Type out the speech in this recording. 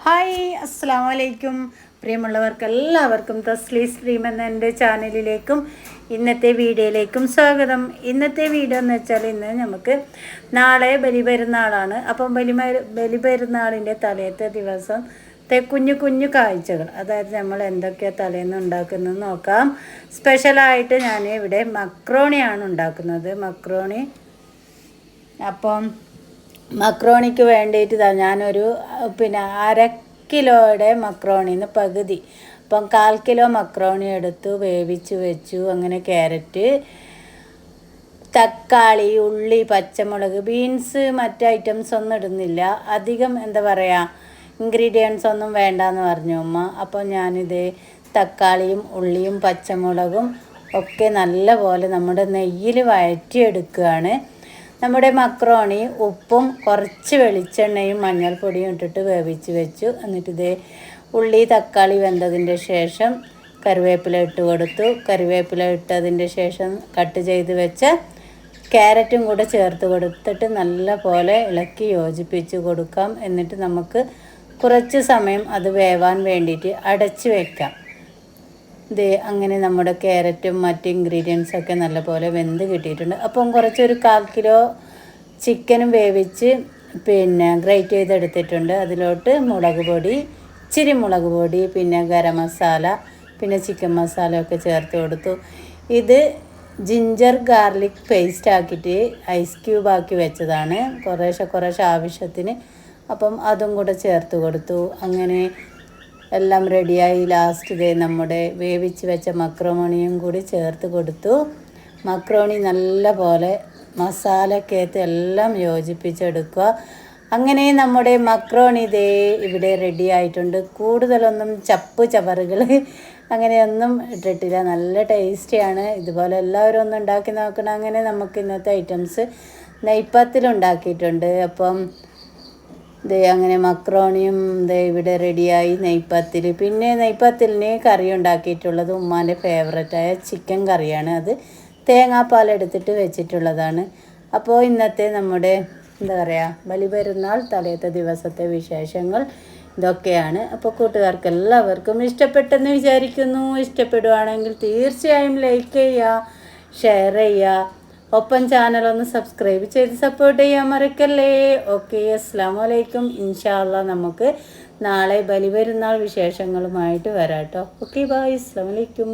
Hi അസ്സാം വലൈക്കും പ്രിയമുള്ളവർക്ക് എല്ലാവർക്കും തസ്ലീസ് ഡ്രീം എന്ന എൻ്റെ ചാനലിലേക്കും ഇന്നത്തെ വീഡിയോയിലേക്കും സ്വാഗതം. ഇന്നത്തെ വീഡിയോ എന്ന് വെച്ചാൽ ഇന്ന് നമുക്ക് നാളെ ബലിപെരുന്നാളാണ്. അപ്പം ബലിപെരുന്നാളിൻ്റെ തലേത്തെ ദിവസത്തെ കുഞ്ഞു കുഞ്ഞു കാഴ്ചകൾ, അതായത് നമ്മൾ എന്തൊക്കെയാണ് തലേന്ന് ഉണ്ടാക്കുന്നത് നോക്കാം. സ്പെഷ്യലായിട്ട് ഞാൻ ഇവിടെ മക്രോണിയാണ് ഉണ്ടാക്കുന്നത്. അപ്പം മക്രോണിക്ക് വേണ്ടിയിട്ട് ഞാനൊരു അര കിലോയുടെ മക്രോണിന്ന് പകുതി, അപ്പം 1/4 കിലോ മക്രോണി എടുത്തു വേവിച്ച് വെച്ചു. അങ്ങനെ ക്യാരറ്റ്, തക്കാളി, ഉള്ളി, പച്ചമുളക്, ബീൻസ്, മറ്റ് ഐറ്റംസ് ഒന്നും ഇടുന്നില്ല. അധികം ഇൻഗ്രീഡിയൻസ് ഒന്നും വേണ്ടെന്ന് പറഞ്ഞു ഉമ്മ. അപ്പോൾ ഞാനിത് തക്കാളിയും ഉള്ളിയും പച്ചമുളകും ഒക്കെ നല്ലപോലെ നമ്മുടെ നെയ്യിൽ വഴറ്റിയെടുക്കുകയാണ്. നമ്മുടെ മക്രോണി ഉപ്പും കുറച്ച് വെളിച്ചെണ്ണയും മഞ്ഞൾപ്പൊടിയും ഇട്ടിട്ട് വേവിച്ച് വെച്ചു. എന്നിട്ട് ഉള്ളി തക്കാളി വെന്തതിൻ്റെ ശേഷം കറിവേപ്പില ഇട്ട് കൊടുത്തു. കറിവേപ്പില ഇട്ടതിൻ്റെ ശേഷം കട്ട് ചെയ്ത് വെച്ച ക്യാരറ്റും കൂടെ ചേർത്ത് കൊടുത്തിട്ട് നല്ല പോലെ ഇളക്കി യോജിപ്പിച്ച് കൊടുക്കാം. എന്നിട്ട് നമുക്ക് കുറച്ച് സമയം അത് വേവാൻ വേണ്ടിയിട്ട് അടച്ച് വയ്ക്കാം. അങ്ങനെ നമ്മുടെ ക്യാരറ്റും മറ്റ് ഇൻഗ്രീഡിയൻസൊക്കെ നല്ലപോലെ വെന്ത് കിട്ടിയിട്ടുണ്ട്. അപ്പം കുറച്ചൊരു 1/4 കിലോ ചിക്കനും വേവിച്ച് ഗ്രേറ്റ് ചെയ്തെടുത്തിട്ടുണ്ട്. അതിലോട്ട് മുളക് പൊടി, ഇച്ചിരി മുളക് പൊടി, ഗരം മസാല, ചിക്കൻ മസാല ഒക്കെ ചേർത്ത് കൊടുത്തു. ഇത് ജിഞ്ചർ ഗാർലിക് പേസ്റ്റ് ആക്കിയിട്ട് ഐസ് ക്യൂബാക്കി വെച്ചതാണ്, കുറേശ്ശെ ആവശ്യത്തിന്. അപ്പം അതും കൂടെ ചേർത്ത് കൊടുത്തു. അങ്ങനെ എല്ലാം റെഡിയായി. ലാസ്റ്റ് നമ്മുടെ വേവിച്ച് വെച്ച മക്രോണിയും കൂടി ചേർത്ത് കൊടുത്തു. മക്രോണി നല്ല പോലെ മസാലക്കകത്ത് എല്ലാം യോജിപ്പിച്ചെടുക്കുക. അങ്ങനെ നമ്മുടെ മക്രോണി ഇവിടെ റെഡി ആയിട്ടുണ്ട്. കൂടുതലൊന്നും ചവറുകൾ അങ്ങനെയൊന്നും ഇട്ടിട്ടില്ല. നല്ല ടേസ്റ്റിയാണ്. ഇതുപോലെ എല്ലാവരും ഒന്ന് ഉണ്ടാക്കി നോക്കണം. അങ്ങനെ നമുക്ക് ഇന്നത്തെ ഐറ്റംസ് നെയ്പ്പത്തിലുണ്ടാക്കിയിട്ടുണ്ട്. അപ്പം അങ്ങനെ മക്രോണിയും ഇവിടെ റെഡിയായി. നെയ്പ്പത്തിൽ നെയ്പ്പത്തിലിന് കറി ഉണ്ടാക്കിയിട്ടുള്ളത് ഉമ്മാൻ്റെ ഫേവററ്റായ ചിക്കൻ കറിയാണ്. അത് തേങ്ങാപ്പാലെടുത്തിട്ട് വെച്ചിട്ടുള്ളതാണ്. അപ്പോൾ ഇന്നത്തെ നമ്മുടെ ബലിപെരുന്നാൾ തലേത്തെ ദിവസത്തെ വിശേഷങ്ങൾ ഇതൊക്കെയാണ്. അപ്പോൾ കൂട്ടുകാർക്ക് എല്ലാവർക്കും ഇഷ്ടപ്പെട്ടെന്ന് വിചാരിക്കുന്നു. ഇഷ്ടപ്പെടുവാണെങ്കിൽ തീർച്ചയായും ലൈക്ക് ചെയ്യുക, ഷെയർ ചെയ്യുക, ഒപ്പം ചാനലൊന്ന് സബ്സ്ക്രൈബ് ചെയ്ത് സപ്പോർട്ട് ചെയ്യാൻ മറക്കല്ലേ. ഓക്കെ, അസ്സലാമു അലൈക്കും. ഇൻഷാ അല്ലാഹ് നമുക്ക് നാളെ ബലിപെരുന്നാൾ വിശേഷങ്ങളുമായിട്ട് വരാം കേട്ടോ. ഓക്കെ, ബൈ, അസ്സലാമു അലൈക്കും.